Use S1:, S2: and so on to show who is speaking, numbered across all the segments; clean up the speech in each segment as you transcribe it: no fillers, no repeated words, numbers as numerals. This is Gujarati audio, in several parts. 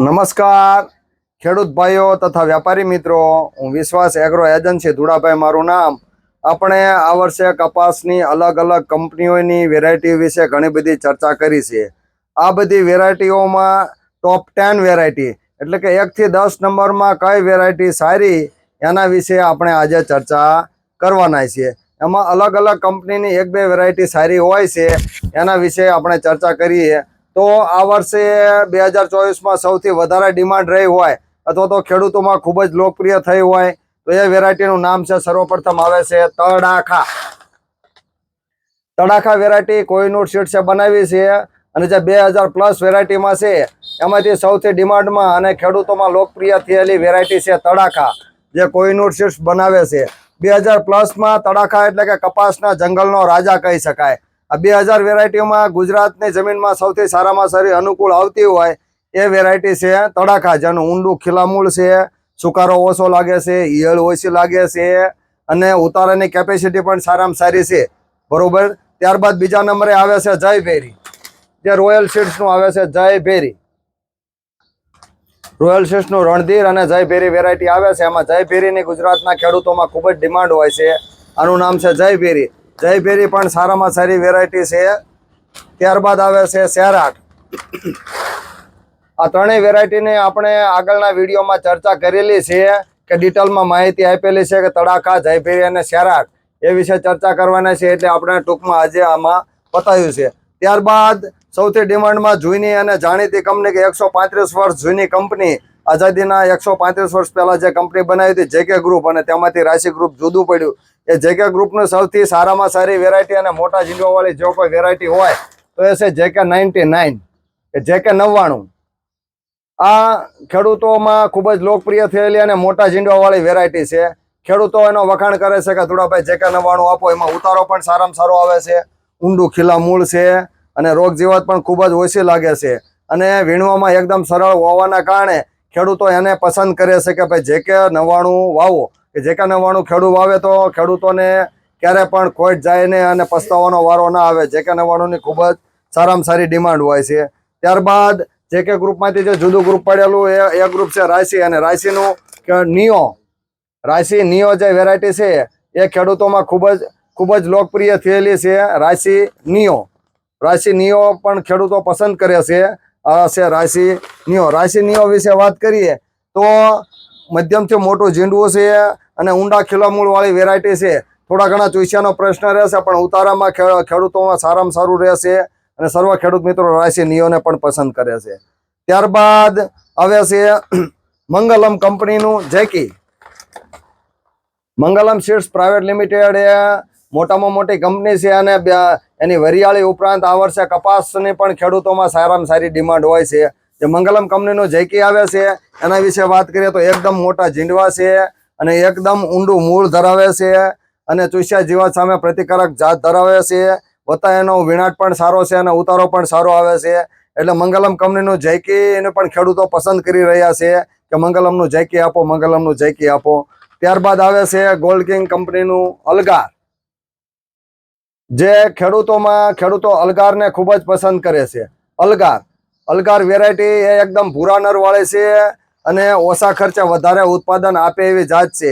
S1: નમસ્કાર ખેડૂત ભાઈઓ તથા વ્યાપારી મિત્રો, હું વિશ્વાસ એગ્રો એજન્સી ધુડાભાઈ મારું નામ. આપણે આ વર્ષે કપાસની અલગ અલગ કંપનીઓની વેરાયટી વિશે ઘણી બધી ચર્ચા કરી છે. આ બધી વેરાયટીઓમાં ટોપ 10 વેરાયટી એટલે કે 1 થી 10 નંબરમાં કઈ વેરાયટી સારી એના વિશે આપણે આજે ચર્ચા કરવાના છીએ. એમાં અલગ અલગ કંપનીની 1-2 વેરાયટી સારી હોય છે, એના વિશે આપણે ચર્ચા કરીએ. તો આ વર્ષે 2024માં સૌથી વધારે ડિમાન્ડ રહી હોય અથવા તો ખેડૂતોમાં ખૂબ જ લોકપ્રિય થઈ હોય તો એ વેરાયટીનું નામ છે, સર્વપ્રથમ આવે છે તડાખા. તડાખા વેરાયટી કોહિનૂર સીડ્સે બનાવી છે અને જે 2000+ વેરાયટીમાં છે એમાંથી સૌથી ડિમાન્ડમાં અને ખેડૂતોમાં લોકપ્રિય થયેલી વેરાયટી છે તડાખા, જે કોહિનૂર સીડ્સ બનાવે છે. 2000+માં તડાખા એટલે કે કપાસના જંગલનો રાજા કહી શકાય. આ 2000 વેરાયટીમાં ગુજરાતની જમીનમાં સૌથી સારામાં સારી અનુકૂળ આવતી હોય એ વેરાયટી છે તડાખા, જેનું ઊંડું ખીલામૂળ છે, સુકારો ઓછો લાગે છે, ઈયળ ઓછી લાગે છે અને ઉતારાની કેપેસિટી પણ સારામાં સારી છે. બરોબર. ત્યારબાદ બીજા નંબરે આવે છે જયભેરી, જે રોયલ સીડ્સનું આવે છે જયભેરી. રોયલ સીડ્સનું રણધીર અને જયભેરી વેરાયટી આવે છે. એમાં જયભેરીની ગુજરાતના ખેડૂતોમાં ખૂબ જ ડિમાન્ડ હોય છે. આનું નામ છે જયભેરી. જયભેરી પણ સારામાં સારી વેરાયટી છે. ત્યારબાદ આવે છે સેરાટ. આ ત્રણેય વેરાયટીની આપણે આગળના વિડીયોમાં ચર્ચા કરેલી છે કે ડિટેલમાં માહિતી આપેલી છે કે તડાખા, જયભેરી અને સેરાટ એ વિશે ચર્ચા કરવાના છે, એટલે આપણે ટૂંકમાં આજે આમાં બતાવ્યું છે. ત્યારબાદ સૌથી ડિમાન્ડમાં જૂની અને જાણીતી કંપની કે 135 વર્ષ જૂની કંપની, આઝાદીના 135 વર્ષ પહેલા જે કંપની બનાવી હતી જેકે ગ્રુપ, અને તેમાંથી રાશિ ગ્રુપ જુદું પડ્યું. એ જેકે ગ્રુપનું સૌથી સારામાં સારી વેરાયટી અને મોટા ઝીંડવાવાળી જો કોઈ વેરાયટી હોય તો એ છે જેકે 99 કે જેકે 99. આ ખેડૂતોમાં ખૂબ જ લોકપ્રિય થયેલી અને મોટા ઝીંડવાવાળી વેરાયટી છે. ખેડૂતો એનો વખાણ કરે છે કે ધુડાભાઈ જેકે 99 આપો. એમાં ઉતારો પણ સારામાં સારો આવે છે, ઊંડું ખીલા મૂળ છે અને રોગ જીવાત પણ ખૂબ જ ઓછી લાગે છે અને વીણવામાં એકદમ સરળ હોવાના કારણે ખેડૂતો એને પસંદ કરે છે કે ભાઈ જેકે 99 વાવો. કે જેકે 99 ખેડૂત વાવે તો ખેડૂતોને ક્યારે પણ ખોટ જાય નહીં અને પસ્તાવાનો વારો ના આવે. જેકે 99ની ખૂબ જ સારામાં સારી ડિમાન્ડ હોય છે. ત્યારબાદ જેકે ગ્રુપમાંથી જે જુદું ગ્રુપ પડેલું એ ગ્રુપ છે રાશિ, અને રાશિનું નિયો. રાશિ નિયો જે વેરાયટી છે એ ખેડૂતોમાં ખૂબ જ લોકપ્રિય થયેલી છે. રાશિ નિયો. રાશિ નિયો પણ ખેડૂતો પસંદ કરે છે. આ છે રાશિ નિયો. રાશિ નિયો વિશે વાત કરીએ તો મધ્યમથી મોટું ઝીંડવું છે અને ઊંડા ખીલામૂળ વાળી વેરાયટી છે. થોડા ઘણા ચૂસ્યાનો પ્રશ્ન રહેશે પણ ઉતારામાં ખેડૂતોમાં સારામાં સારું રહેશે અને સર્વ ખેડૂત મિત્રો રાશિ નિયોને પણ પસંદ કરે છે. ત્યારબાદ આવે છે મંગલમ કંપનીનું જેકી. મંગલમ સીડ્સ પ્રાઇવેટ લિમિટેડ એ મોટામાં મોટી કંપની છે અને એની વરિયાળી ઉપરાંત આ વર્ષે કપાસની પણ ખેડૂતોમાં સારામાં સારી ડિમાન્ડ હોય છે. જે મંગલમ કંપનીનું જેકી આવે છે એના વિશે વાત કરીએ તો એકદમ મોટા ઝીંડવા છે અને એકદમ ઊંડું મૂળ ધરાવે છે અને ચૂસ્યા જીવાત સામે પ્રતિકારક જાત ધરાવે છે. વત્તા એનો વીણાટ પણ સારો છે અને ઉતારો પણ સારો આવે છે. એટલે મંગલમ કંપનીનું જેકી એને પણ ખેડૂતો પસંદ કરી રહ્યા છે કે મંગલમનું જેકી આપો, મંગલમનું જેકી આપો. ત્યારબાદ આવે છે ગોલ્ડ કિંગ કંપનીનું અલગાર. જે ખેડૂતો અલગારને ખૂબ જ પસંદ કરે છે. અલગાર વેરાયટી એ એકદમ ભૂરા નરવાળી છે અને ઓછા ખર્ચે વધારે ઉત્પાદન આપે એવી જાત છે.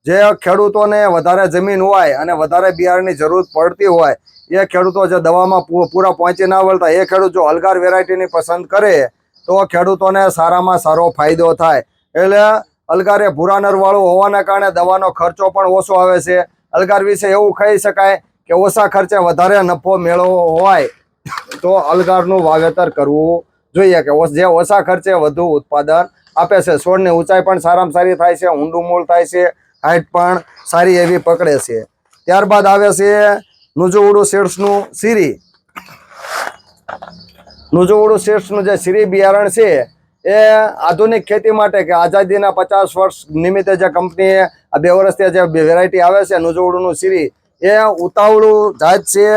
S1: જે ખેડૂતોને વધારે જમીન હોય અને વધારે બિયારણની જરૂર પડતી હોય એ ખેડૂતો જે દવામાં પૂરા પહોંચી ના વળતા એ ખેડૂત જો અલગાર વેરાયટીની પસંદ કરે તો ખેડૂતોને સારામાં સારો ફાયદો થાય. એટલે અલગાર એ ભૂરા નરવાળું હોવાના કારણે દવાનો ખર્ચો પણ ઓછો આવે છે. અલગાર વિશે એવું કહી શકાય કે ઓછા ખર્ચે વધારે નફો મેળવવો હોય તો અલગારનું વાવેતર કરવું જોઈએ, કે જે ઓછા ખર્ચે વધુ ઉત્પાદન આપે છે. છોડની ઊંચાઈ પણ સારામાં સારી થાય છે, ઊંડું મૂળ થાય છે, હાઈટ પણ સારી એવી પકડે છે. ત્યારબાદ આવે છે નુજુવડુ સીડ્સનું સિરી. નુજુવડુ સીડ્સનું જે સિરી બિયારણ છે એ આધુનિક ખેતી માટે કે આઝાદીના 50 વર્ષ નિમિત્તે જે કંપનીએ આ 2 વર્ષથી જે વેરાયટી આવે છે નુજુવડુનું સિરી, એ ઉતાવળું જાત છે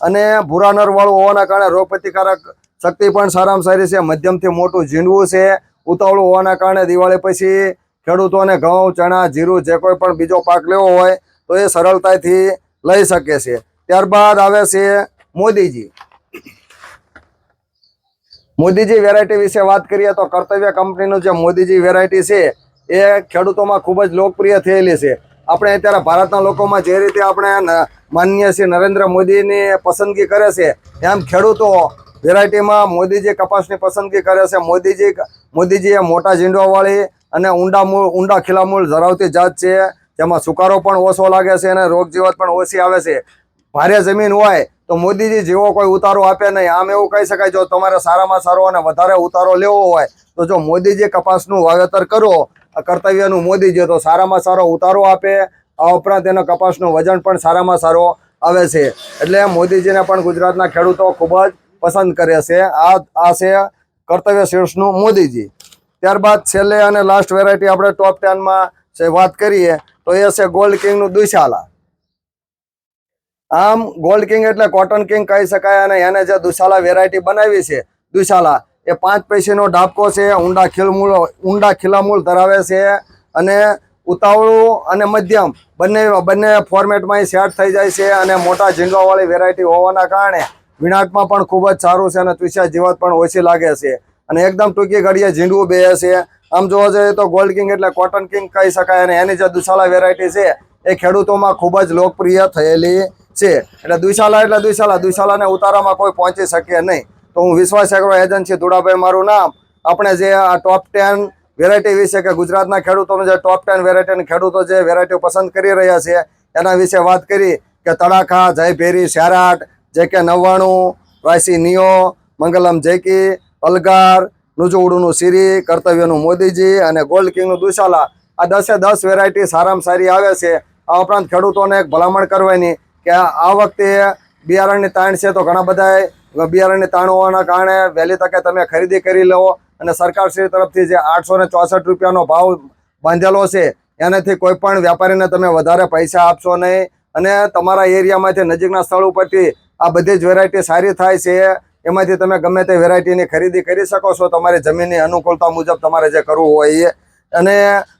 S1: અને ભૂરા નરવાળું હોવાના કારણે રોગ પ્રતિકારક શક્તિ પણ સારામાં સારી છે. મધ્યમથી મોટું ઝીંડવું છે. ઉતાવળું હોવાના કારણે દિવાળી પછી ખેડૂતોને ઘઉં, ચણા, જીરું જે કોઈ પણ બીજો પાક લેવો હોય તો એ સરળતાથી લઈ શકે છે. ત્યારબાદ આવે છે મોદીજી. મોદીજી વેરાયટી વિશે વાત કરીએ તો કર્તવ્ય કંપનીનું જે મોદીજી વેરાયટી છે એ ખેડૂતોમાં ખૂબ જ લોકપ્રિય થયેલી છે. આપણે અત્યારે ભારતના લોકોમાં જે રીતે આપણે માનનીય શ્રી નરેન્દ્ર મોદીની પસંદગી કરે છે એમ ખેડૂતો વેરાયટીમાં મોદીજી કપાસની પસંદગી કરે છે. મોદીજી એ મોટા ઝીંડવાવાળી અને ઊંડા ખીલામૂળ ધરાવતી જાત છે, જેમાં સુકારો પણ ઓછો લાગે છે અને રોગ જીવાત પણ ઓછી આવે છે. ભારે જમીન હોય તો મોદીજી જેવો કોઈ ઉતારો આપે નહીં. આમ એવું કહી શકાય, જો તમારે સારામાં સારો અને વધારે ઉતારો લેવો હોય તો જો મોદીજી કપાસનું વાવેતર કરો, કર્તવ્યનું મોદીજી, તો સારામાં સારો ઉતારો આપે. આ ઉપરાંત એનો કપાસનું વજન પણ સારામાં સારો આવે છે. એટલે મોદીજીને પણ ગુજરાતના ખેડૂતો ખૂબ જ પસંદ કરે છે. આ છે કર્તવ્ય શીર્ષનું મોદીજી. ત્યારબાદ છેલ્લે અને લાસ્ટ વેરાયટી આપણે ટોપ 10માં વાત કરીએ તો એ છે ગોલ્ડ કિંગનું દુશાલા. આમ ગોલ્ડ કિંગ એટલે કોટન કિંગ કહી શકાય. અને એને જે દુશાલા વેરાયટી બનાવી છે, દુશાલા એ 5 પૈસીનો ડાબકો છે, ઊંડા ખીલામૂળ ધરાવે છે અને ઉતાવળું અને મધ્યમ બંને ફોર્મેટમાં સેટ થઈ જાય છે. અને મોટા ઝીંડવાવાળી વેરાયટી હોવાના કારણે વિનાટમાં પણ ખૂબ જ સારું છે અને ત્વિષા જીવાત પણ ઓછી લાગે છે અને એકદમ ટૂંકી ઘડીએ ઝીંડવું બે છે. આમ જોવા જઈએ તો ગોલ્ડ કિંગ એટલે કોટન કિંગ કહી શકાય. અને એની જે દુશાલા વેરાયટી છે એ ખેડૂતોમાં ખૂબ જ લોકપ્રિય થયેલી છે. એટલે દુશાલાને ઉતારામાં કોઈ પહોંચી શકે નહીં. તો હું વિશ્વાસ એગ્રો એજન્સી ધુડાભાઈ મારું નામ. આપણે જે આ ટોપ 10 વેરાયટી વિશે કે ગુજરાતના ખેડૂતોને જે ટોપ 10 વેરાયટી ખેડૂતો જે વેરાયટીઓ પસંદ કરી રહ્યા છે એના વિશે વાત કરી કે તડાખા, જયભેરી, શેરાટ, JK99, વાયસી નિયો, મંગલમ જેકી, અલગાર, નુજુવડુનું સિરી, કર્તવ્યનું મોદીજી અને ગોલ્ડ કિંગનું દુશાલા. આ 10 વેરાયટી સારામાં સારી આવે છે. આ ઉપરાંત ખેડૂતોને એક ભલામણ કરવાની કે આ વખતે બિયારણની તાણ છે, તો ઘણા બધા બિયારણની તાણ હોવાના કારણે વહેલી તકે તમે ખરીદી કરી લો. અને સરકારશ્રી તરફથી જે 864 રૂપિયાનો ભાવ બાંધેલો છે એનાથી કોઈ પણ વ્યાપારીને તમે વધારે પૈસા આપશો નહીં. અને તમારા એરિયામાંથી નજીકના સ્થળ ઉપરથી આ બધી જ વેરાયટી સારી થાય છે. એમાંથી તમે ગમે તે વેરાયટીની ખરીદી કરી શકો છો તમારી જમીનની અનુકૂળતા મુજબ તમારે જે કરવું હોય એ. અને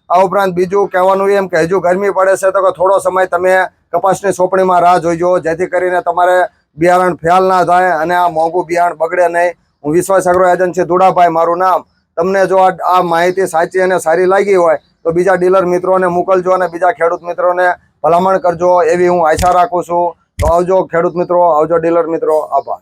S1: આ ઉપરાંત બીજું કહેવાનું એમ કે હજુ ગરમી પડે છે તો થોડો સમય તમે કપાસની સોંપણીમાં રાહ જોઈજો, જેથી કરીને તમારે બિયારણ ફેલ ના થાય અને આ મોંઘું બિયારણ બગડે નહીં. હું વિશ્વાસ એગ્રો એજન્સી ધુડાભાઈ મારું નામ. તમને જો આ માહિતી સાચી અને સારી લાગી હોય તો બીજા ડીલર મિત્રોને મોકલજો અને બીજા ખેડૂત મિત્રોને ભલામણ કરજો, એવી હું આશા રાખું છું. તો આવજો ખેડૂત મિત્રો, આવજો ડીલર મિત્રો. આભાર.